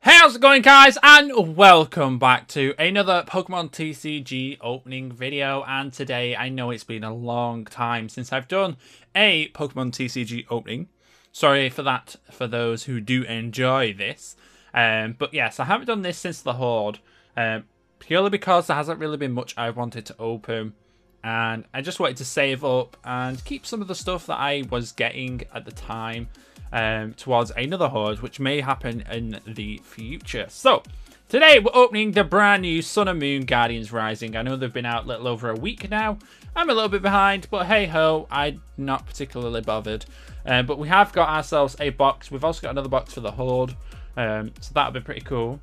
Hey, how's it going, guys? And welcome back to another Pokemon TCG opening video. And today, I know it's been a long time since I've done a Pokemon TCG opening. Sorry for that for those who do enjoy this. But yes, I haven't done this since the Horde. Purely because there hasn't really been much I wanted to open. And I just wanted to save up and keep some of the stuff that I was getting at the time towards another Horde, which may happen in the future. So, today we're opening the brand new Sun and Moon Guardians Rising. I know they've been out a little over a week now. I'm a little bit behind, but hey ho, I'm not particularly bothered. But we have got ourselves a box. We've also got another box for the Horde, so that'll be pretty cool.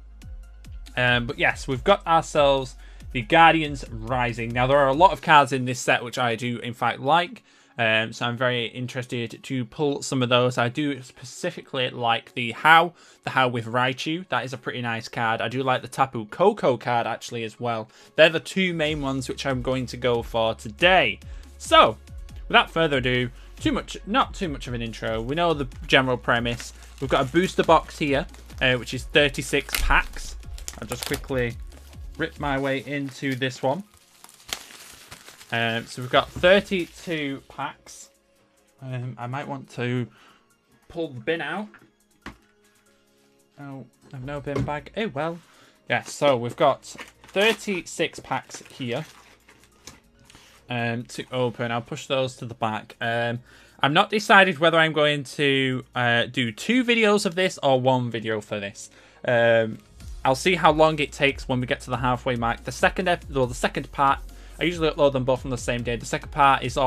But yes, we've got ourselves the Guardians Rising. Now, there are a lot of cards in this set which I do, in fact, like. So I'm very interested to pull some of those. I do specifically like the How with Raichu. That is a pretty nice card. I do like the Tapu Koko card, actually, as well. They're the two main ones which I'm going to go for today. So, without further ado, not too much of an intro. We know the general premise. We've got a booster box here, which is 36 packs. I'll just quickly rip my way into this one. So we've got 32 packs. I might want to pull the bin out. Oh, I've no bin bag. Oh, well. Yeah, so we've got 36 packs here to open. I'll push those to the back. I'm not decided whether I'm going to do 2 videos of this or 1 video for this. I'll see how long it takes when we get to the halfway mark. The second part, I usually upload them both on the same day. The second part is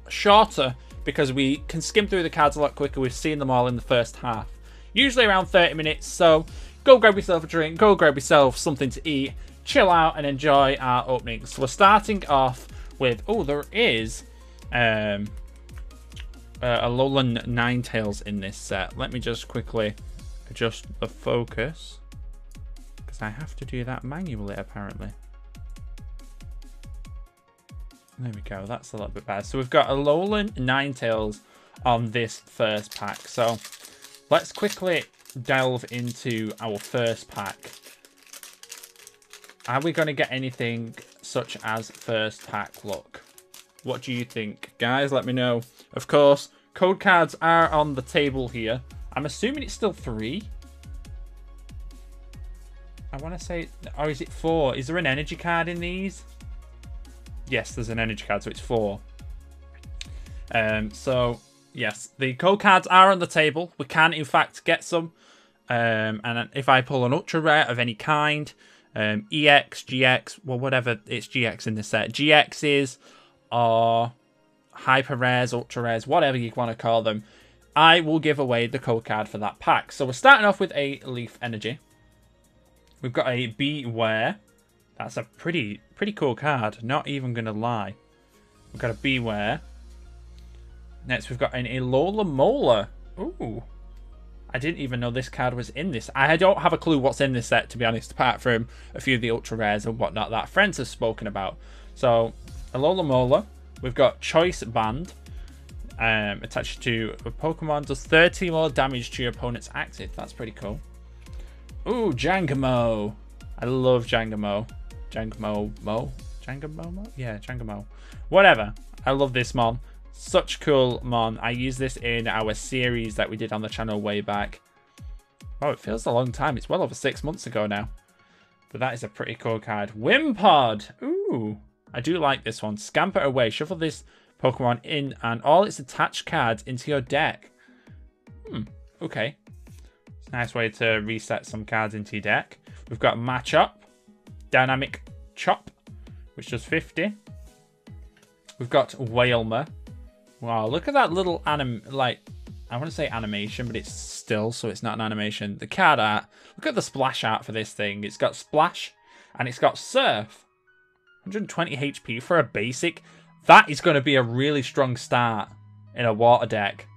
shorter because we can skim through the cards a lot quicker. We've seen them all in the first half. Usually around 30 minutes, so go grab yourself a drink, go grab yourself something to eat, chill out and enjoy our opening. So we're starting off with, oh, there is a Alolan Ninetales in this set. Let me just quickly adjust the focus, because I have to do that manually, apparently. There we go, that's a little bit better. So we've got Alolan Ninetales on this first pack. So let's quickly delve into our first pack. Are we going to get anything such as first pack luck? What do you think? Guys, let me know. Of course, code cards are on the table here. I'm assuming it's still 3. I want to say, or is it 4? Is there an energy card in these? Yes, there's an energy card, so it's 4. So, yes, the code cards are on the table. We can, in fact, get some. And if I pull an ultra rare of any kind, EX, GX, well, whatever, it's GX in this set. GXs or hyper rares, ultra rares, whatever you want to call them, I will give away the code card for that pack. So we're starting off with a Leaf Energy. We've got a Beware. That's a pretty cool card, not even going to lie. We've got a Beware. Next, we've got an Alola Mola. Ooh. I didn't even know this card was in this. I don't have a clue what's in this set, to be honest, apart from a few of the Ultra Rares and whatnot that friends have spoken about. So, Alola Mola. We've got Choice Band. Attached to a Pokemon. Does 30 more damage to your opponent's active. That's pretty cool. Ooh, Jangamo. I love Jangamo. Jangamo? Yeah, Jangamo. Whatever. I love this mon. Such cool mon. I used this in our series that we did on the channel way back. Oh, it feels a long time. It's well over 6 months ago now. But that is a pretty cool card. Wimpod. Ooh. I do like this one. Scamper away. Shuffle this Pokemon in and all its attached cards into your deck. Okay. It's a nice way to reset some cards into your deck. We've got Matchup. Dynamic Chop, which does 50. We've got Wailmer. Wow, look at that little I want to say animation, but it's still, so it's not an animation. The card art. Look at the splash art for this thing. It's got Splash, and it's got Surf. 120 HP for a basic. That is going to be a really strong start in a water deck.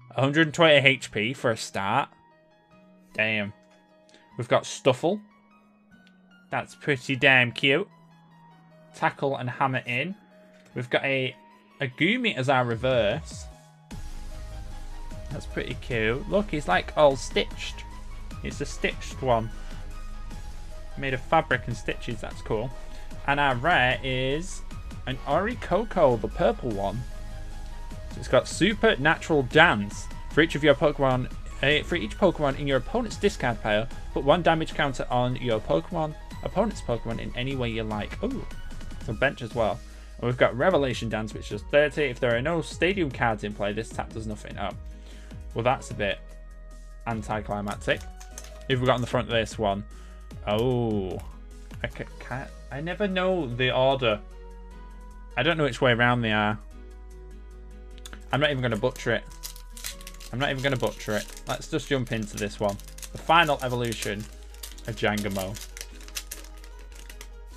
120 HP for a start. Damn. We've got Stuffle. That's pretty damn cute. Tackle and Hammer in. We've got a Gumi as our reverse. That's pretty cute. Look, he's like all stitched. It's a stitched one. Made of fabric and stitches, that's cool. And our rare is an Orichalcum, the purple one. So it's got Supernatural Dance. For each of your Pokemon, for each Pokemon in your opponent's discard pile, put 1 damage counter on your opponent's Pokemon in any way you like. Oh, it's a bench as well. And we've got Revelation Dance, which does 30. If there are no stadium cards in play, this tap does nothing. Oh, well, that's a bit anticlimactic. If we got on the front of this one, oh, I never know the order. I don't know which way around they are. I'm not even going to butcher it. Let's just jump into this one. The final evolution of Jangamo.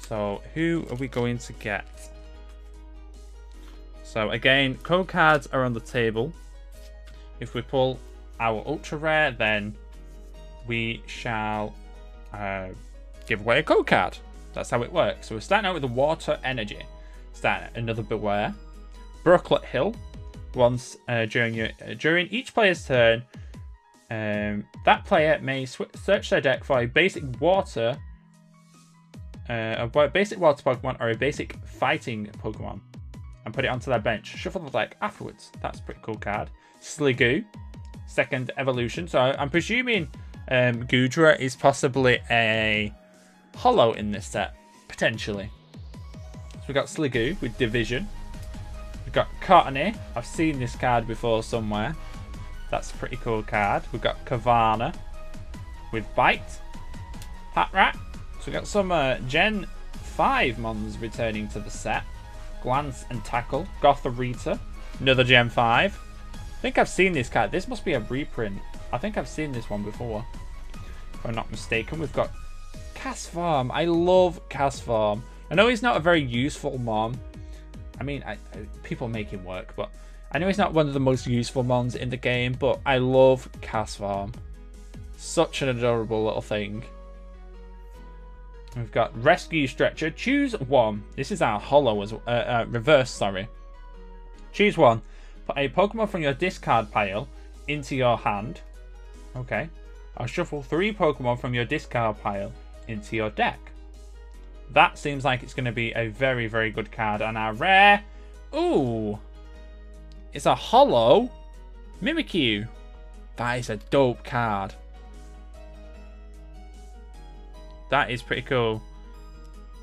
So, who are we going to get? So, again, code cards are on the table. If we pull our ultra rare, then we shall give away a code card. That's how it works. So, we're starting out with the Water Energy. Starting another Beware. Brooklet Hill. Once during each player's turn, that player may search their deck for a basic water Pokemon or a basic fighting Pokemon and put it onto their bench. Shuffle the deck afterwards. That's a pretty cool card. Sliggoo, second evolution. So I'm presuming Goodra is possibly a holo in this set, potentially. So we got Sliggoo with Division. We've got Cottony. I've seen this card before somewhere. That's a pretty cool card. We've got Kavana with Bite. Patrat. So we've got some Gen 5 mons returning to the set. Glance and Tackle. Gothorita. Another Gen 5. I think I've seen this card. This must be a reprint. I think I've seen this one before, if I'm not mistaken. We've got Castform. I love Castform. I know he's not a very useful mon. I mean, people make him work, but I know he's not one of the most useful mons in the game, but I love Castform. Such an adorable little thing. We've got Rescue Stretcher. Choose one. This is our holo as reverse, sorry. Choose one. Put a Pokemon from your discard pile into your hand. Okay. I'll shuffle 3 Pokemon from your discard pile into your deck. That seems like it's going to be a very, very good card. And our rare... Ooh! It's a holo Mimikyu. That is a dope card. That is pretty cool.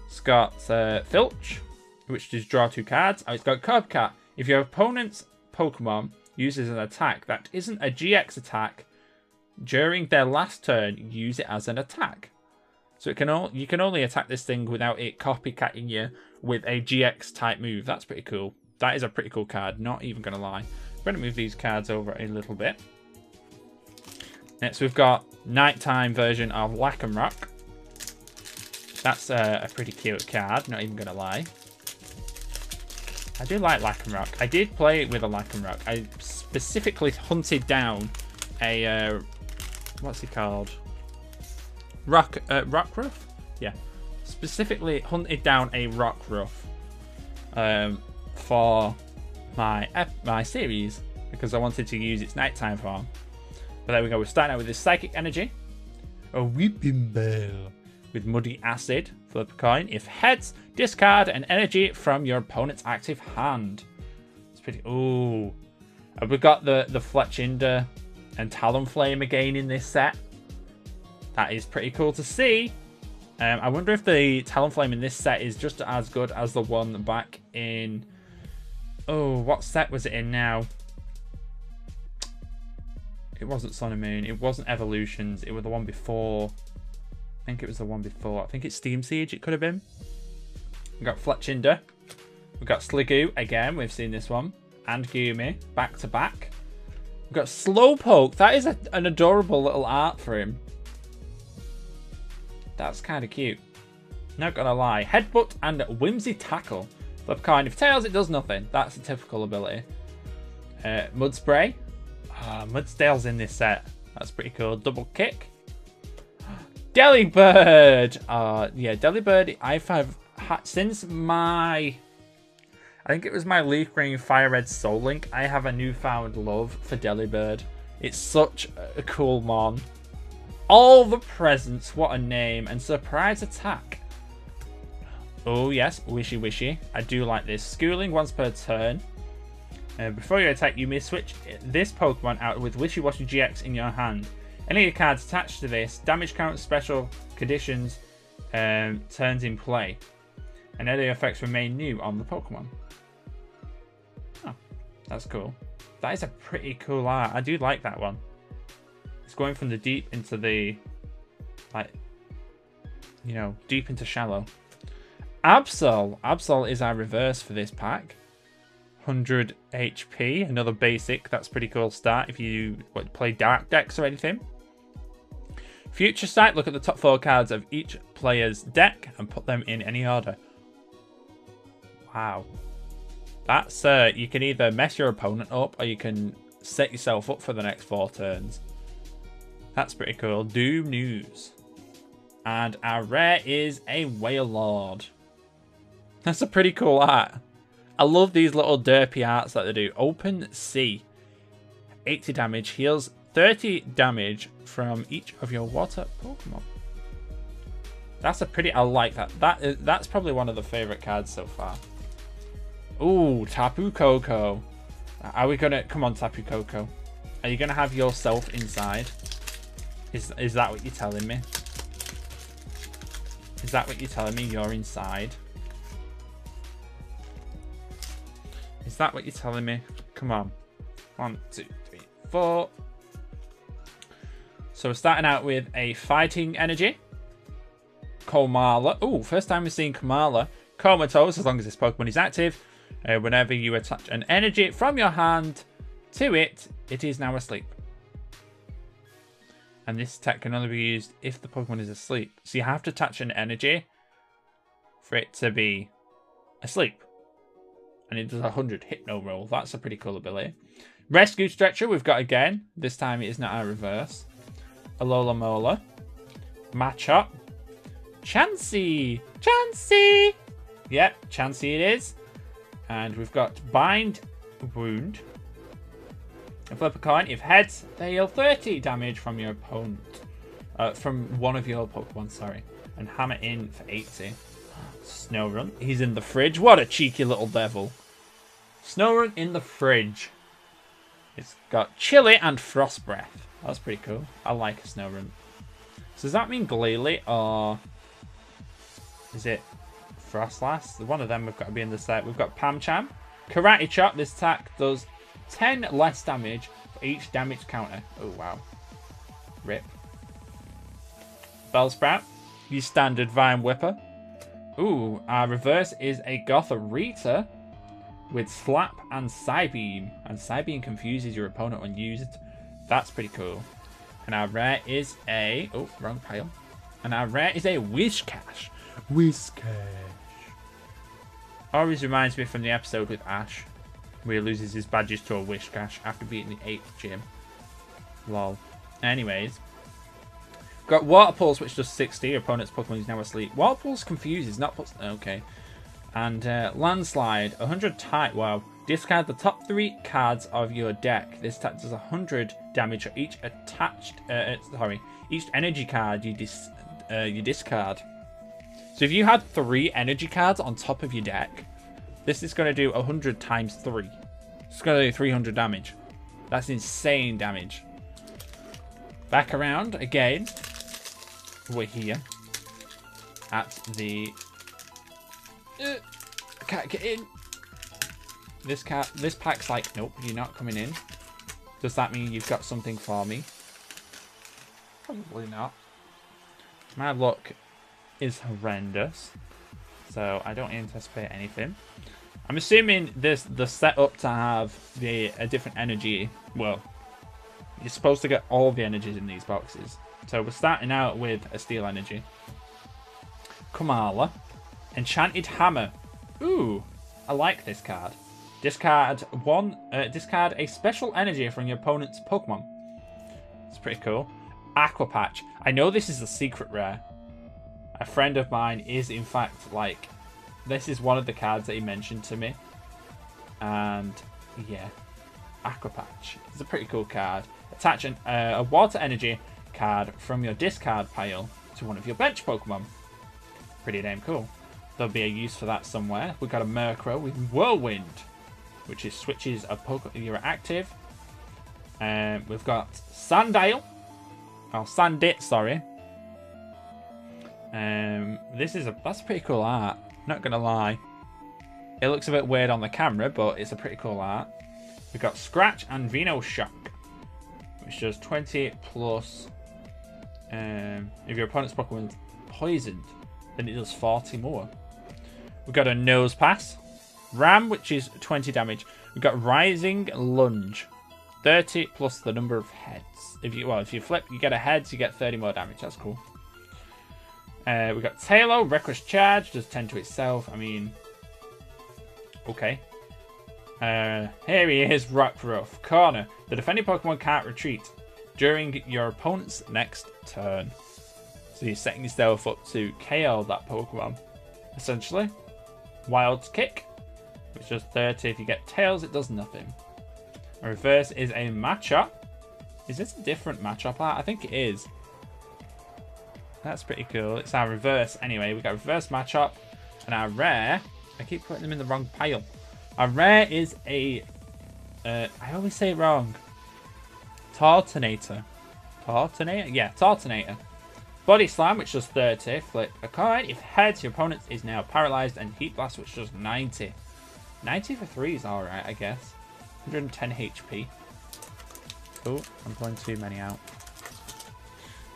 It's got Filch, which does draw 2 cards. Oh, it's got Cubcat. If your opponent's Pokemon uses an attack that isn't a GX attack during their last turn, use it as an attack. So you can only attack this thing without it copycatting you with a GX type move. That's pretty cool. That is a pretty cool card, not even going to lie. I'm going to move these cards over a little bit. Next we've got nighttime version of Lycanroc. That's a pretty cute card, not even going to lie. I do like Lycanroc. I did play with a Lycanroc. I specifically hunted down a... what's he called? Rockruff? Yeah. Specifically hunted down a Rockruff for my series because I wanted to use its nighttime form. But there we go. We're starting out with this Psychic Energy. A Weeping Bell with Muddy Acid. Flip a coin. If heads, discard an energy from your opponent's active hand. It's pretty... Ooh. And we've got the Fletchinder and Talonflame again in this set. That is pretty cool to see. I wonder if the Talonflame in this set is just as good as the one back in... Oh, what set was it in now? It wasn't Sun and Moon. It wasn't Evolutions. It was the one before. I think it was the one before. I think it's Steam Siege it could have been. We've got Fletchinder. We've got Sliggoo. Again, we've seen this one. And Gumi. Back to back. We've got Slowpoke. That is an adorable little art for him. That's kind of cute. Not gonna lie. Headbutt and Whimsy Tackle. Flip coin. If tails, it does nothing. That's a typical ability. Mud Spray. Mudsdale's in this set. That's pretty cool. Double Kick. Delibird. Yeah, Delibird. I've had since my... I think it was my Leaf Green Fire Red Soul Link. I have a newfound love for Delibird. It's such a cool mon. All the presents. What a name. And surprise attack. Oh, yes. Wishy wishy. I do like this. Schooling once per turn. Before you attack, you may switch this Pokemon out with Wishy Washy GX in your hand. Any of the cards attached to this, damage count, special conditions, turns in play. And any effects remain new on the Pokemon. Oh, that's cool. That is a pretty cool art. I do like that one. It's going from the deep into the, like, you know, deep into shallow. Absol. Absol is our reverse for this pack. 100 HP, another basic. That's pretty cool start if you play dark decks or anything. Future Sight, look at the top 4 cards of each player's deck and put them in any order. Wow. That's, you can either mess your opponent up or you can set yourself up for the next 4 turns. That's pretty cool. Doom News. And our rare is a Whale Lord. That's a pretty cool art. I love these little derpy arts that they do. Open Sea. 80 damage. Heals 30 damage from each of your water Pokemon. That's a pretty... I like that. That's probably one of the favourite cards so far. Ooh, Tapu Koko. Are we gonna... Come on, Tapu Koko. Are you gonna have yourself inside? Is that what you're telling me? Is that what you're telling me? You're inside? Is that what you're telling me? Come on. 1, 2, 3, 4. So we're starting out with a fighting energy. Komala. Oh, first time we're seeing Komala. Comatose, as long as this Pokemon is active. Whenever you attach an energy from your hand to it, it is now asleep. And this attack can only be used if the Pokemon is asleep. So you have to attach an energy for it to be asleep. And it does 100 Hypno Roll. That's a pretty cool ability. Rescue Stretcher we've got again. This time it is not our reverse. Alola Mola. Machop. Chansey. Chansey. Yep, Chansey it is. And we've got Bind Wound. And flip a coin. If heads, they heal 30 damage from your opponent. From one of your Pokemon, sorry. And hammer in for 80. Snowrun. He's in the fridge. What a cheeky little devil. Snowrun in the fridge. It's got Chili and Frost Breath. That's pretty cool. I like a Snowrun. So does that mean Glalie or is it Frostlass? One of them have got to be in the set. We've got Pamcham. Karate Chop. This attack does 10 less damage for each damage counter. Oh, wow. Rip. Bellsprout. Use standard Vine Whipper. Ooh, our reverse is a Gothorita with Slap and Psybeam. And Psybeam confuses your opponent when used. That's pretty cool. And our rare is a... Oh, wrong pile. And our rare is a Whiscash. Whiscash. Always reminds me from the episode with Ash, where he loses his badges to a Whiscash after beating the 8th gym. Lol. Anyways. Got Water Pulse, which does 60. Your opponent's Pokemon is now asleep. Water Pulse confuses, not puts... Okay. And Landslide, 100 type. Wow. Discard the top 3 cards of your deck. This attack does 100 damage for each attached... each energy card you discard. So if you had 3 energy cards on top of your deck, this is going to do 100 times 3. It's going to do 300 damage. That's insane damage. Back around again. We're here at the... I can't get in. This pack's like, nope, you're not coming in. Does that mean you've got something for me? Probably not. My luck is horrendous, so I don't anticipate anything. I'm assuming this the setup to have a different energy. Well, you're supposed to get all the energies in these boxes. So we're starting out with a Steel Energy. Komala. Enchanted Hammer. Ooh, I like this card. Discard a special energy from your opponent's Pokemon. It's pretty cool. Aqua Patch. I know this is a secret rare. A friend of mine is in fact like, this is one of the cards that he mentioned to me. And yeah, Aqua Patch. It's a pretty cool card. Attach a water energy card from your discard pile to one of your bench Pokemon. Pretty damn cool. There'll be a use for that somewhere. We've got a Murkrow with Whirlwind, which is switches a Pokemon you're active. We've got Sandile. Oh, Sandit, sorry. That's a pretty cool art. Not gonna lie. It looks a bit weird on the camera, but it's a pretty cool art. We've got Scratch and Venoshock, which does 20 plus. If your opponent's Pokemon is poisoned, then it does 40 more. We've got a Nose Pass. Ram, which is 20 damage. We've got Rising Lunge. 30 plus the number of heads. If you flip, you get a heads, you get 30 more damage. That's cool. We've got Tailo. Reckless Charge. Does 10 to itself. I mean, okay. Here he is, Rockruff. Corner. The defending Pokemon can't retreat during your opponent's next turn. So you're setting yourself up to KO that Pokemon, essentially. Wild Kick, which does 30. If you get Tails, it does nothing. A reverse is a Machop. Is this a different Machop art? I think it is. That's pretty cool. It's our reverse anyway. We've got reverse Machop. And our rare, I keep putting them in the wrong pile. Our rare is a, I always say it wrong. Tortonator. Tortonator? Yeah, Tortonator. Body Slam, which does 30. Flip a coin. If heads, your opponent is now paralyzed. And Heat Blast, which does 90. 90 for 3 is alright, I guess. 110 HP. Oh, I'm pulling too many out.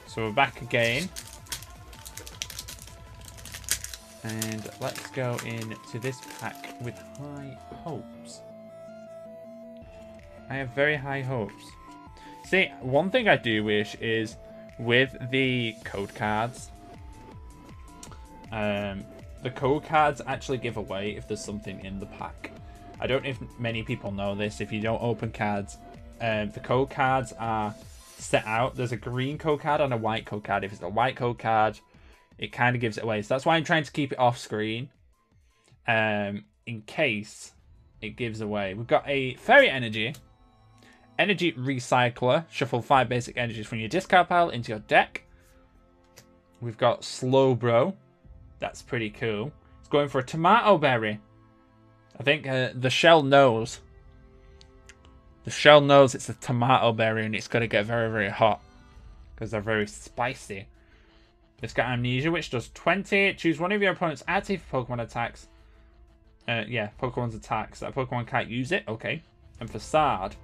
So we're back again. And let's go into this pack with high hopes. I have very high hopes. See, one thing I do wish is with the code cards, the code cards actually give away if there's something in the pack. I don't know if many people know this. If you don't open cards, the code cards are set out. There's a green code card and a white code card. If it's a white code card, it kind of gives it away. So that's why I'm trying to keep it off screen, in case it gives away. We've got a Fairy Energy Recycler. Shuffle 5 basic energies from your discard pile into your deck. We've got Slowbro. That's pretty cool. It's going for a Tomato Berry. I think the shell knows. The shell knows it's a Tomato Berry and it's going to get very, very hot because they're very spicy. It's got Amnesia, which does 20. Choose one of your opponent's active Pokemon attacks. Yeah, Pokemon's attacks. That Pokemon can't use it. Okay. And Facade.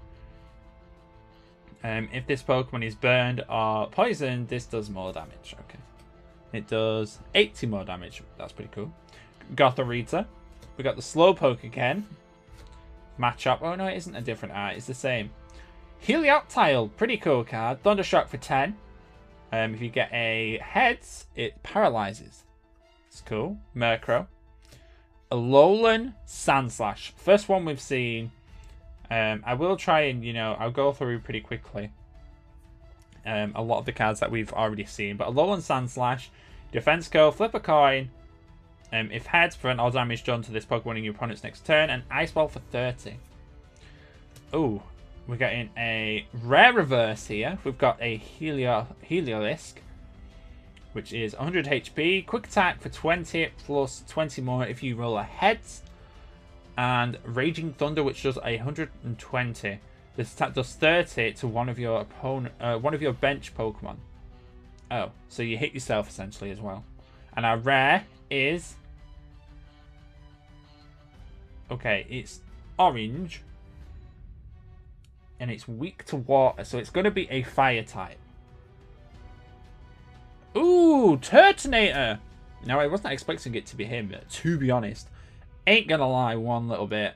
If this Pokemon is burned or poisoned, this does more damage. Okay. It does 80 more damage. That's pretty cool. Gothorita. We got the Slowpoke again. Matchup. Oh no, it isn't a different art. It's the same. Helioptile. Pretty cool card. Thundershock for 10. If you get a heads, it paralyzes. It's cool. Murkrow. Alolan Sandslash. First one we've seen. I will try and, I'll go through pretty quickly a lot of the cards that we've already seen. But Alolan Sandslash. Defense go. Flip a coin. If heads, prevent all damage done to this Pokemon in your opponent's next turn. And Ice Ball for 30. Ooh. We're getting a rare reverse here. We've got a Heliolisk, which is 100 HP. Quick attack for 20 plus 20 more if you roll a heads. And Raging Thunder, which does 120. This attack does 30 to one of your bench Pokemon. Oh, so you hit yourself essentially as well. And our rare is, okay, it's orange. And it's weak to water, so it's going to be a fire type. Ooh, Turtonator! Now, I wasn't expecting it to be him, to be honest. Ain't gonna lie one little bit.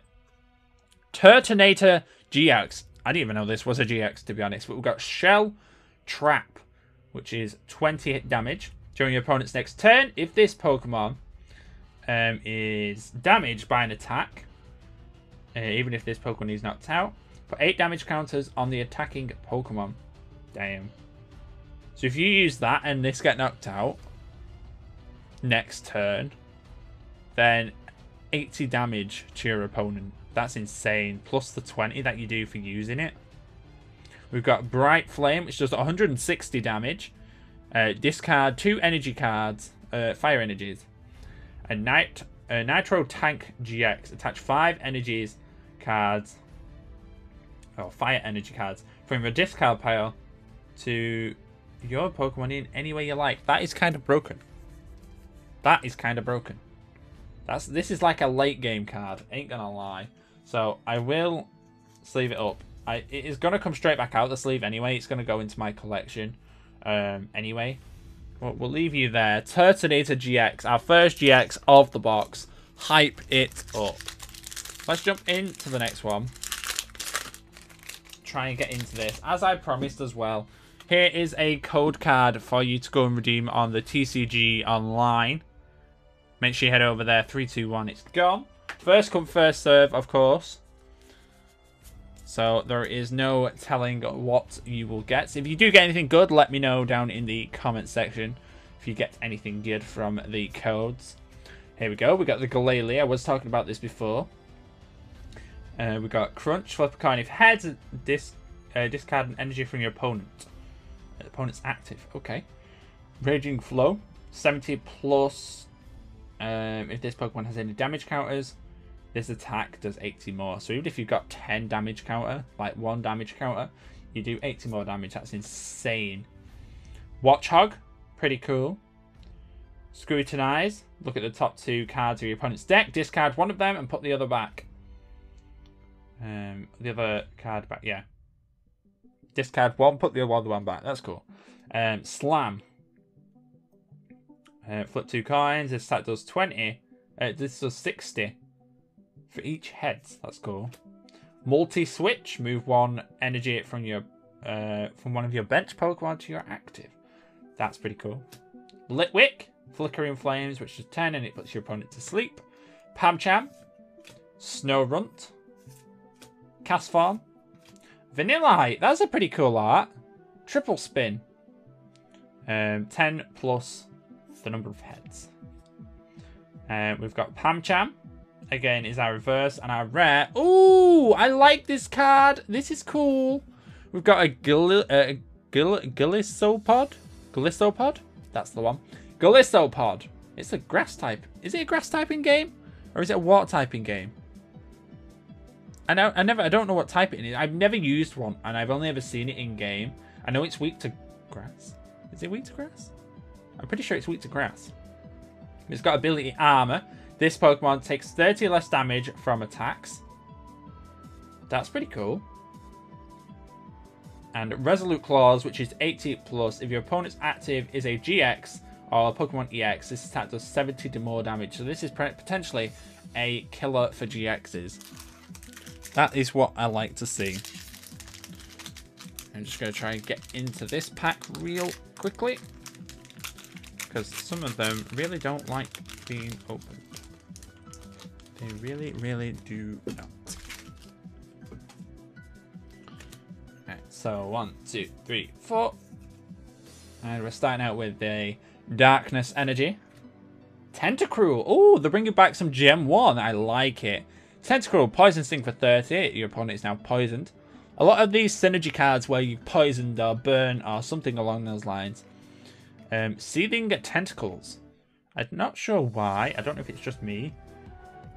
Turtonator GX. I didn't even know this was a GX, to be honest. But we've got Shell Trap, which is 20 hit damage. During your opponent's next turn, if this Pokemon is damaged by an attack, even if this Pokemon is knocked out, put 8 damage counters on the attacking Pokemon. Damn. So if you use that and this get knocked out next turn, then 80 damage to your opponent. That's insane. Plus the 20 that you do for using it. We've got Bright Flame, which does 160 damage. Discard 2 energy cards, fire energies. A Nitro Tank GX. Attach 5 energies cards, or fire energy cards, from your discard pile to your Pokemon in any way you like. That is kind of broken. That is kind of broken. This is like a late game card, ain't gonna lie. So I will sleeve it up. It is gonna come straight back out the sleeve anyway. It's gonna go into my collection anyway. We'll leave you there. Turtonator GX, our first GX of the box. Hype it up. Let's jump into the next one. Try and get into this, as I promised as well. Here is a code card for you to go and redeem on the TCG online. Make sure you head over there. 3, 2, 1. It's gone. First come, first serve, of course. So there is no telling what you will get. So if you do get anything good, let me know down in the comment section if you get anything good from the codes. Here we go. We got the Glalie. I was talking about this before. We got Crunch. Flip a coin. If heads, discard an energy from your opponent. Opponent's active. Okay. Raging Flow. 70 plus. If this Pokemon has any damage counters, this attack does 80 more. So even if you've got 10 damage counter, like 1 damage counter, you do 80 more damage. That's insane. Watchog. Pretty cool. Scrutinize. Look at the top 2 cards of your opponent's deck. Discard one of them and put the other back. The other card back, yeah. Discard one, put the other one back. That's cool. Slam. Flip 2 coins. This attack does 20. This does 60 for each head. That's cool. Multi-switch. Move 1 energy from your from one of your bench Pokemon to your active. That's pretty cool. Litwick. Flickering Flames, which is 10, and it puts your opponent to sleep. Pamcham. Snowrunt. Castform. Vanillite. That's a pretty cool art. Triple Spin. 10 plus the number of heads. We've got Pamcham. Again, is our reverse and our rare. Ooh, I like this card. This is cool. We've got a Glisopod. Glisopod? That's the one. Glisopod. It's a grass type. Is it a grass typing game? Or is it a water typing game? I don't know what type it is. I've never used one, and I've only ever seen it in game. I know it's weak to grass. Is it weak to grass? I'm pretty sure it's weak to grass. It's got ability Armor. This Pokemon takes 30 less damage from attacks. That's pretty cool. And Resolute Claws, which is 80 plus. If your opponent's active is a GX or Pokémon-EX, this attack does 70 more damage. So this is potentially a killer for GXs. That is what I like to see. I'm just going to try and get into this pack real quickly, because some of them really don't like being opened. They really, really do not. Alright, so 1, 2, 3, 4. And we're starting out with the Darkness Energy. Tentacruel. Oh, they're bringing back some Gem 1. I like it. Tentacruel, Poison Sting for 30. Your opponent is now poisoned. A lot of these synergy cards where you poisoned or burn or something along those lines. Seething Tentacles. I'm not sure why. I don't know if it's just me.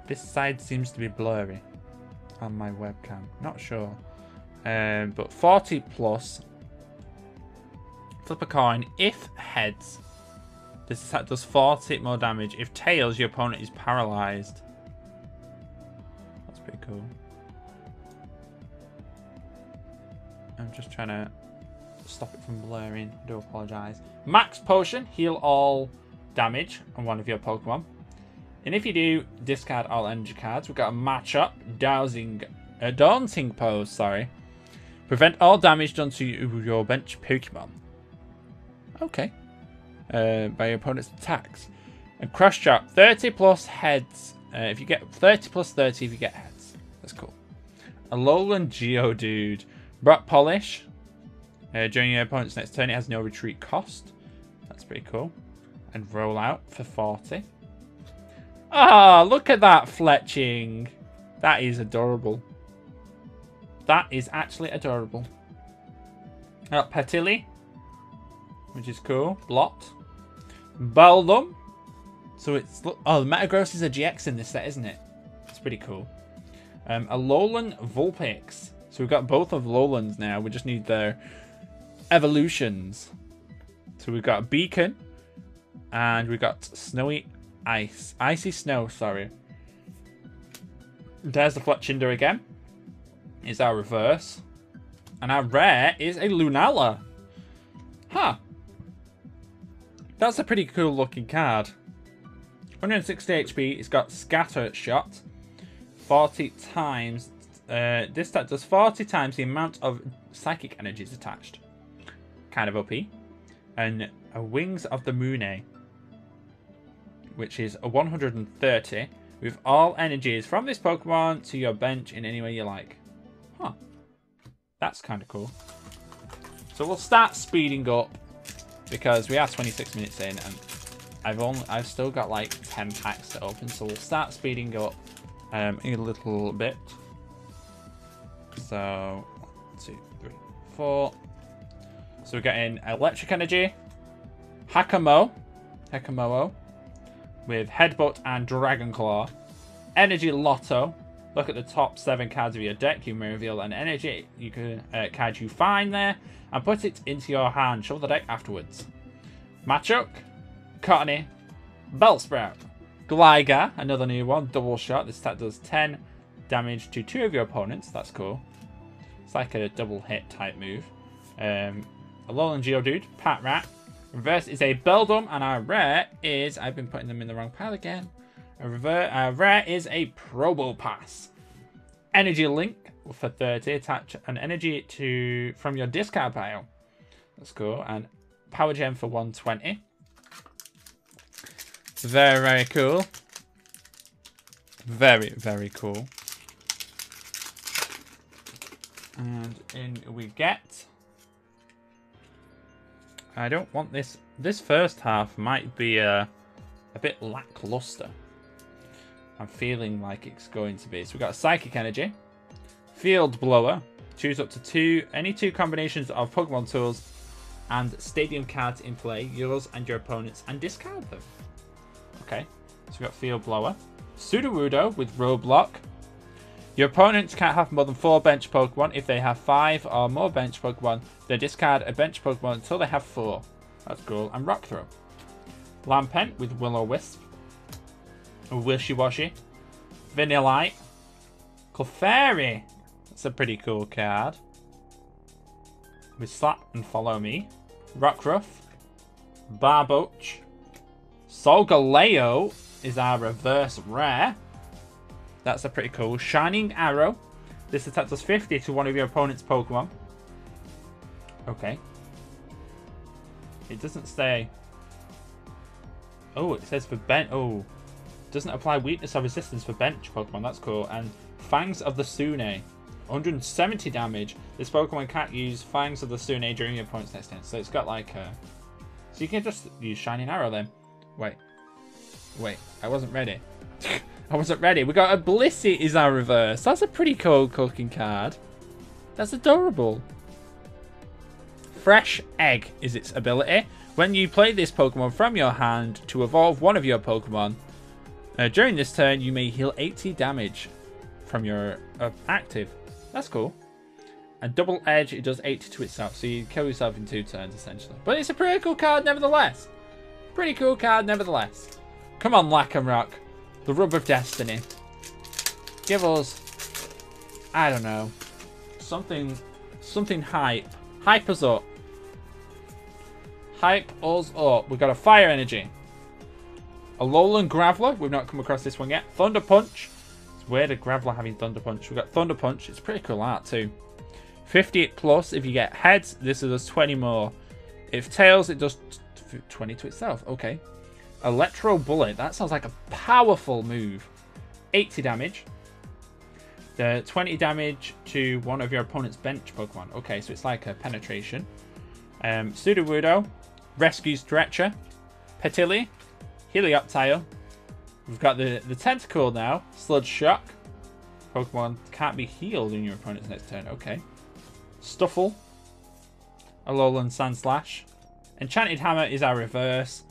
This side seems to be blurry on my webcam. Not sure. But 40 plus. Flip a coin. If heads, this attack does 40 more damage. If tails, your opponent is paralyzed. That's pretty cool. I'm just trying to stop it from blurring. I do apologise. Max Potion. Heal all damage on one of your Pokemon. And if you do, discard all energy cards. We've got a matchup. Daunting Pose, sorry. Prevent all damage done to your bench Pokemon. Okay. By your opponent's attacks. And Crush Chop. 30 plus heads. If you get 30 plus 30 if you get heads. That's cool. Alolan Geodude. Brock Polish. During your opponent's next turn, it has no retreat cost. That's pretty cool. And Roll Out for 40. Ah, look at that fletching. That is adorable. That is actually adorable. Petilli, which is cool. Blot. Beldum. So it's... Oh, the Metagross is a GX in this set, isn't it? It's pretty cool. Alolan Vulpix. So we've got both of Lowlands now. We just need their evolutions. So we've got a Beacon. And we've got Snowy Ice. Icy Snow, sorry. There's the Fletchinder again. It's our reverse. And our rare is a Lunala. Huh. That's a pretty cool looking card. 160 HP. It's got Scatter Shot. 40 times. This stat does 40 times the amount of psychic energies attached. Kind of OP. And a Wings of the Moon, which is a 130 with all energies from this Pokemon to your bench in any way you like. Huh. That's kind of cool. So we'll start speeding up because we are 26 minutes in and I've still got like 10 packs to open, so we'll start speeding up a little bit. So 1, 2, 3, 4. So we're getting Electric Energy, Hakamoo with Headbutt and Dragon Claw, Energy Lotto. Look at the top 7 cards of your deck. You may reveal an energy card you find there and put it into your hand. Shuffle the deck afterwards. Machoke, Cottony, Bellsprout, Gligar, another new one, double shot. This stat does 10 damage to 2 of your opponents. That's cool. It's like a double hit type move. Alolan Geodude, Patrat. Reverse is a Beldum, and our rare is... I've been putting them in the wrong pile again. Our rare is a Probopass. Energy Link for 30. Attach an energy from your discard pile. That's cool. And Power Gem for 120. Very, very cool. Very, very cool. And in we get... I don't want this. This first half might be a bit lackluster. I'm feeling like it's going to be. So we've got Psychic Energy, Field Blower. Choose up to any two combinations of Pokemon tools and stadium cards in play, yours and your opponent's, and discard them. Okay, so we've got Field Blower. Sudowoodo with Roadblock. Your opponents can't have more than 4 bench Pokemon. If they have 5 or more bench Pokemon, they discard a bench Pokemon until they have 4. That's cool. And Rock Throw. Lampent with Will-O-Wisp. Wishy-Washy. Vanillite. Clefairy. That's a pretty cool card. With Slap and Follow Me. Rockruff. Barboach. Solgaleo is our reverse rare. That's a pretty cool. Shining Arrow. This attack does 50 to one of your opponent's Pokemon. Okay. It doesn't say... Oh, it says for bench... Oh. Doesn't apply weakness or resistance for bench Pokemon. That's cool. And Fangs of the Sune. 170 damage. This Pokemon can't use Fangs of the Sune during your opponent's next turn. So it's got like a... So you can just use Shining Arrow then. Wait. I wasn't ready. I wasn't ready. We got a Blissey is our reverse. That's a pretty cool looking card. That's adorable. Fresh Egg is its ability. When you play this Pokemon from your hand to evolve one of your Pokemon, during this turn you may heal 80 damage from your active. That's cool. And Double Edge, it does 80 to itself, so you kill yourself in 2 turns essentially. But it's a pretty cool card nevertheless. Pretty cool card nevertheless. Come on, Lack'emrock. The Rub of Destiny. Give us, I don't know, something hype. Hype us up. Hype us up. We've got a Fire Energy. A Alolan Graveler. We've not come across this one yet. Thunder Punch. It's weird a Graveler having Thunder Punch. We've got Thunder Punch. It's pretty cool art too. 50 plus if you get heads. This does 20 more. If tails, it does 20 to itself. Okay. Electro Bullet. That sounds like a powerful move. 80 damage. The 20 damage to one of your opponent's bench Pokemon. Okay, so it's like a penetration. Sudowoodo. Rescue Stretcher. Petilli. Helioptile. We've got the Tentacle now. Sludge Shock. Pokemon can't be healed in your opponent's next turn. Okay. Stuffle. Alolan Sandslash. Enchanted Hammer is our reverse.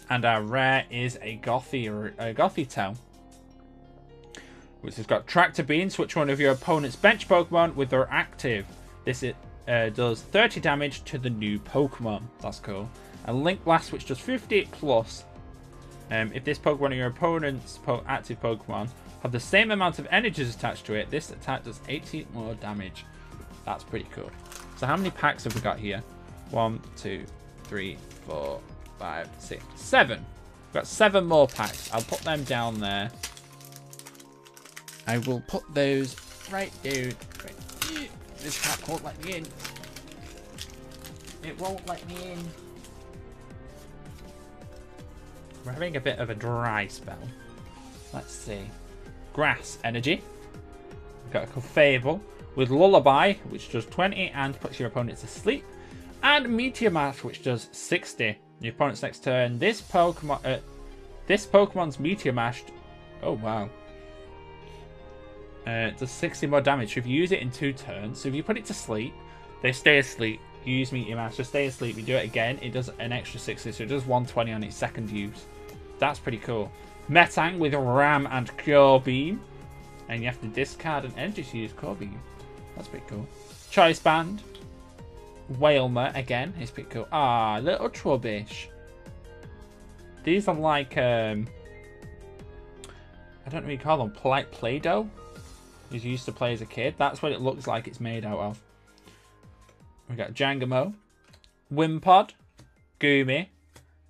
And our rare is a Gothitelle. Which has got Tractor Beam. Switch one of your opponent's bench Pokemon with their active. This does 30 damage to the new Pokemon. That's cool. And Link Blast, which does 50 plus. If this Pokemon or your opponent's active Pokemon have the same amount of energies attached to it, this attack does 80 more damage. That's pretty cool. So how many packs have we got here? 1, 2, 3, 4, 5, 6, 7. We've got 7 more packs. I'll put them down there. I will put those right down. This pack won't let me in. It won't let me in. We're having a bit of a dry spell. Let's see. Grass Energy. We've got a Clefable with Lullaby, which does 20 and puts your opponent to sleep. And Meteor Mash, which does 60. Your opponent's next turn. This Pokemon's Meteor Mash. Oh, wow. It does 60 more damage. So if you use it in 2 turns, so if you put it to sleep, they stay asleep. You use Meteor Mash, so stay asleep. You do it again, it does an extra 60, so it does 120 on its second use. That's pretty cool. Metang with Ram and Cure Beam. And you have to discard an energy to use Cure Beam. That's pretty cool. Choice Band. Whalmer again. It's pretty cool. Ah, little Trubbish. These are like, I don't know what you call them. Like Play-Doh. These you used to play as a kid. That's what it looks like it's made out of. We got Jangamo. Wimpod. Goomy.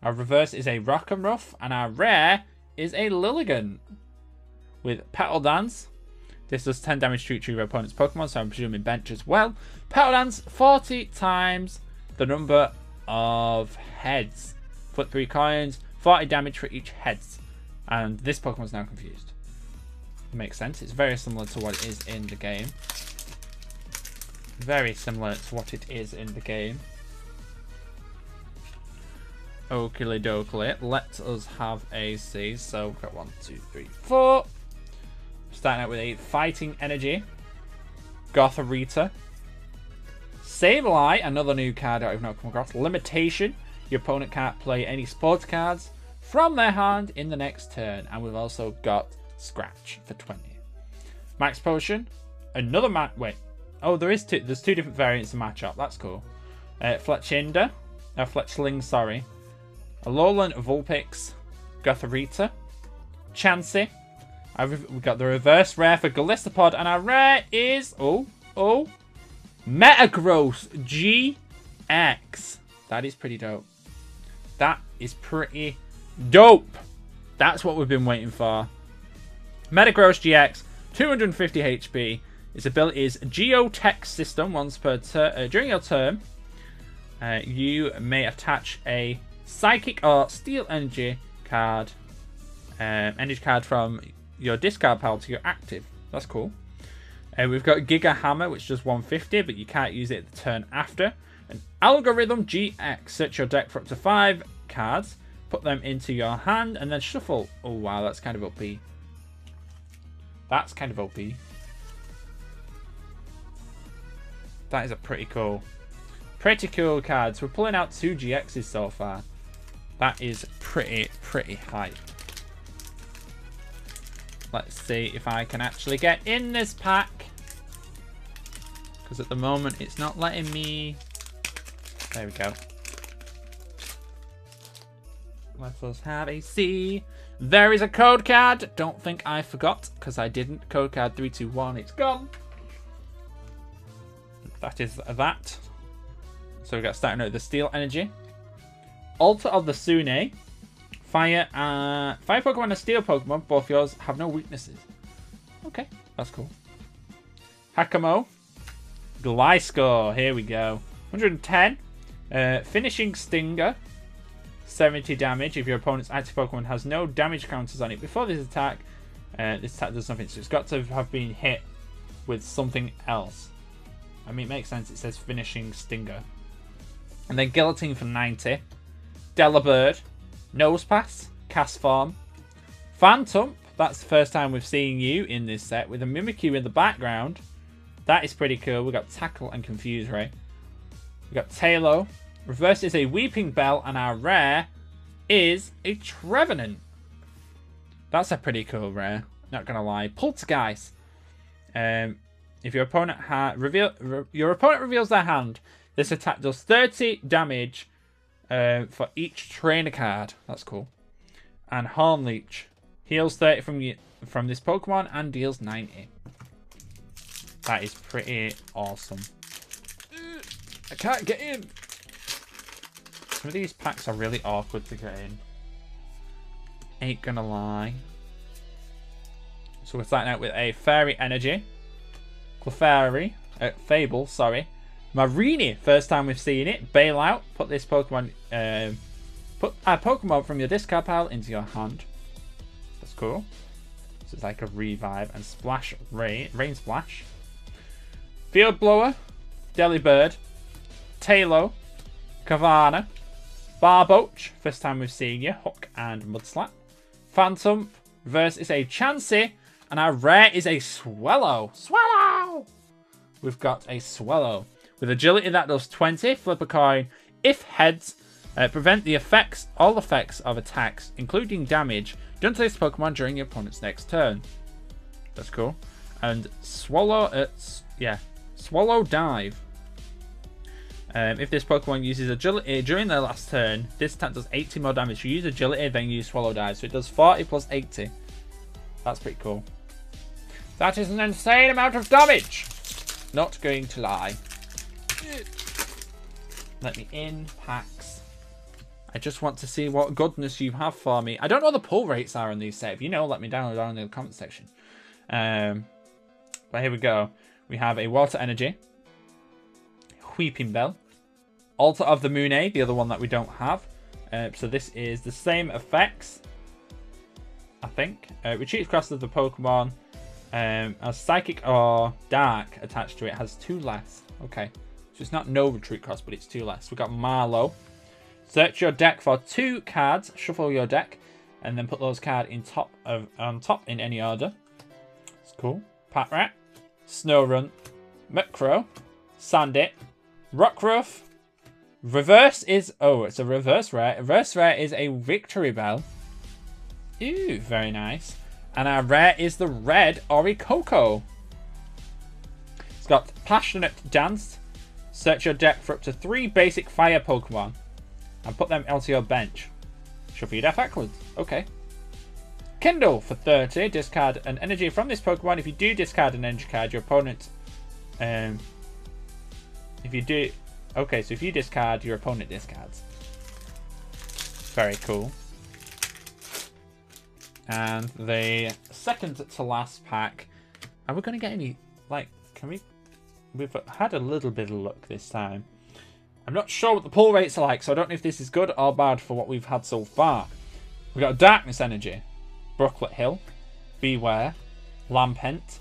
Our reverse is a Rock'n'Ruff. And our rare is a Lilligant. With Petal Dance. This does 10 damage to each of your opponent's Pokemon, so I'm presuming bench as well. Petal Dance, 40 times the number of heads. Put 3 coins, 40 damage for each heads. And this Pokemon's now confused. Makes sense. It's very similar to what it is in the game. Very similar to what it is in the game. Oakley dokley. Let us have a C. So we've got 1, 2, 3, 4. Starting out with a Fighting Energy. Gothorita. Sableye, another new card I've not come across. Limitation. Your opponent can't play any sports cards from their hand in the next turn. And we've also got Scratch for 20. Max Potion. Another wait. Oh, there's 2 different variants to match up. That's cool. Fletchinder. Fletchling, sorry. Alolan Vulpix. Gothorita. Chansey. We've got the reverse rare for Galistopod, and our rare is Metagross GX. That is pretty dope. That is pretty dope. That's what we've been waiting for. Metagross GX, 250 HP. Its ability is Geotech System. Once per during your turn, you may attach a Psychic or Steel Energy card, from your discard pile to your active. That's cool. We've got Giga Hammer, which does 150, but you can't use it the turn after. An Algorithm GX. Search your deck for up to 5 cards, put them into your hand, and then shuffle. Oh, wow, that's kind of OP. That's kind of OP. That is a pretty cool card. So we're pulling out 2 GXs so far. That is pretty hype. Let's see if I can actually get in this pack. Because at the moment it's not letting me. There we go. Let us have a C. There is a code card. Don't think I forgot, because I didn't. Code card 321. It's gone. That is that. So we got starting out with the Steel Energy. Altar of the Sune. Fire Pokemon and Steel Pokemon, both yours have no weaknesses. Okay, that's cool. Hakamo. Gliscor, here we go. 110. Finishing Stinger. 70 damage. If your opponent's active Pokemon has no damage counters on it before this attack does nothing. So it's got to have been hit with something else. I mean, it makes sense. It says Finishing Stinger. And then Guillotine for 90. Delibird. Nosepass, Castform, Phantom. That's the first time we've seen you in this set with a Mimikyu in the background. That is pretty cool. We've got Tackle and Confuse Ray. We got Tailo. Reverse is a Weeping Bell, and our rare is a Trevenant. That's a pretty cool rare. Not gonna lie. Poltergeist. If your opponent reveals their hand, this attack does 30 damage for each trainer card. That's cool. And Hornleech heals 30 from this Pokemon and deals 90. That is pretty awesome. I can't get in. Some of these packs are really awkward to get in. Ain't gonna lie. So we're starting out with a Fairy Energy. Clefairy. Fable, sorry. Marini, first time we've seen it. Bailout. Put this Pokemon... put a Pokemon from your discard pile into your hand. That's cool. So it's like a revive. And Splash Rain. Rain Splash. Field Blower. Delibird. Tailo. Cavana. Barboach. First time we've seen you. Hook and Mudslap. Phantom. Reverse is a Chansey. And our rare is a Swellow. Swellow! We've got a Swellow. With agility that does 20. Flip a coin. If heads, prevent the effects, all effects of attacks, including damage, done to this Pokemon during your opponent's next turn. That's cool. And Swallow Dive. If this Pokemon uses agility during their last turn, this attack does 80 more damage. You use agility, then you use Swallow Dive. So it does 40 plus 80. That's pretty cool. That is an insane amount of damage. Not going to lie. Let me in packs. I just want to see what goodness you have for me. I don't know what the pull rates are on these sets. If you know, let me down in the comment section. But here we go. We have a Water Energy. Weeping Bell. Altar of the Moon, the other one that we don't have. So this is the same effects, I think. Retreats across of the Pokemon. As Psychic or Dark attached to it has 2 less. Okay. So it's not no retreat cost, but it's 2 less. We've got Marlowe. Search your deck for 2 cards. Shuffle your deck. And then put those cards on top in any order. It's cool. Patrat. Snowrun. Murkrow. Sandit. Rockruff. Reverse is... Oh, it's a reverse rare. Reverse rare is a Victory Bell. Ooh, very nice. And our rare is the red Orichalcum. It's got Passionate Dance. Search your deck for up to 3 basic fire Pokemon. And put them onto your bench. Shuffle your deck backwards. Okay. Kindle for 30. Discard an energy from this Pokemon. If you do discard an energy card, your opponent... if you do... Okay, so if you discard, your opponent discards. Very cool. And the second to last pack. Are we going to get any... Like, can we... We've had a little bit of luck this time. I'm not sure what the pull rates are like, so I don't know if this is good or bad for what we've had so far. We've got Darkness Energy. Brooklet Hill. Beware. Lampent.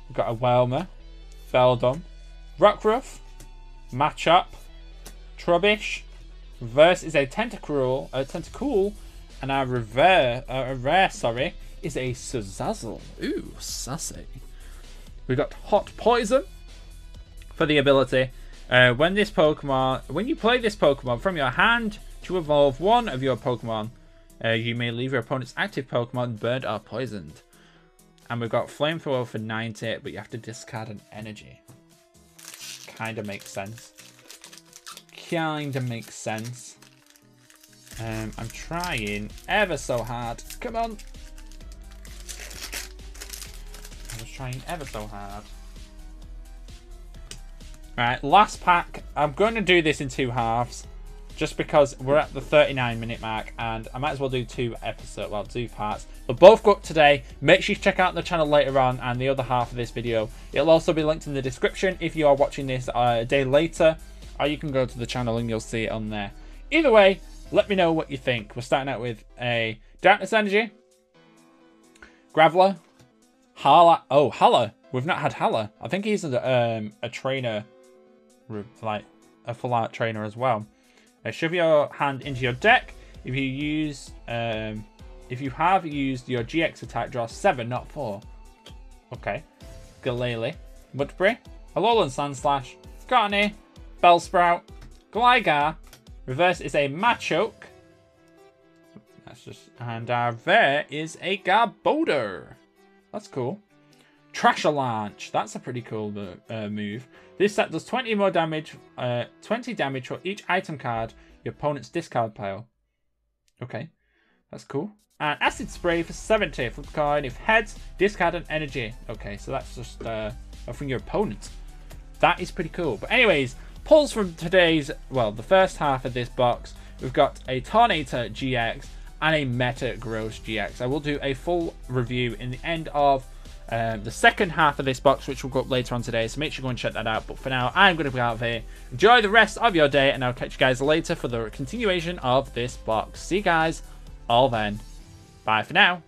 We've got a Whelmer. Beldum. Rockruff. Matchup. Trubbish. Reverse is a Tentacool. And our rare, is a Suzazzle. Ooh, sassy. We've got Hot Poison for the ability. When you play this Pokemon from your hand to evolve one of your Pokemon, you may leave your opponent's active Pokemon burned or poisoned. And we've got Flamethrower for 90, but you have to discard an energy. Kind of makes sense. I'm trying ever so hard. Come on. I was trying ever so hard. Right, last pack. I'm going to do this in 2 halves. Just because we're at the 39-minute mark. And I might as well do 2 parts. They'll both go up today. Make sure you check out the channel later on. And the other half of this video. It'll also be linked in the description if you are watching this a day later. Or you can go to the channel and you'll see it on there. Either way, let me know what you think. We're starting out with a Darkness Energy. Graveler. Hala. Oh, Hala. We've not had Hala. I think he's a trainer. Like a full art trainer as well. Shove your hand into your deck. If you have used your GX attack, draw 7, not 4. Okay. Galele. Mudbray. Alolan Sandslash. Gartney. Bellsprout, Gligar, reverse is a Machoke. That's just, and there is a Garbodor. That's cool. Trash Launch. That's a pretty cool move. This set does 20 more damage, 20 damage for each item card your opponent's discard pile. Okay, that's cool. And Acid Spray for 70. Flip a coin. If heads, discard an energy. Okay, so that's just from your opponent. That is pretty cool. But anyways, pulls from today's, well, the first half of this box. We've got a Tornador GX and a Metagross GX. I will do a full review in the end of the second half of this box, which will go up later on today, so make sure you go and check that out. But for now, I'm going to be out of here. Enjoy the rest of your day, and I'll catch you guys later for the continuation of this box. See you guys all then. Bye for now.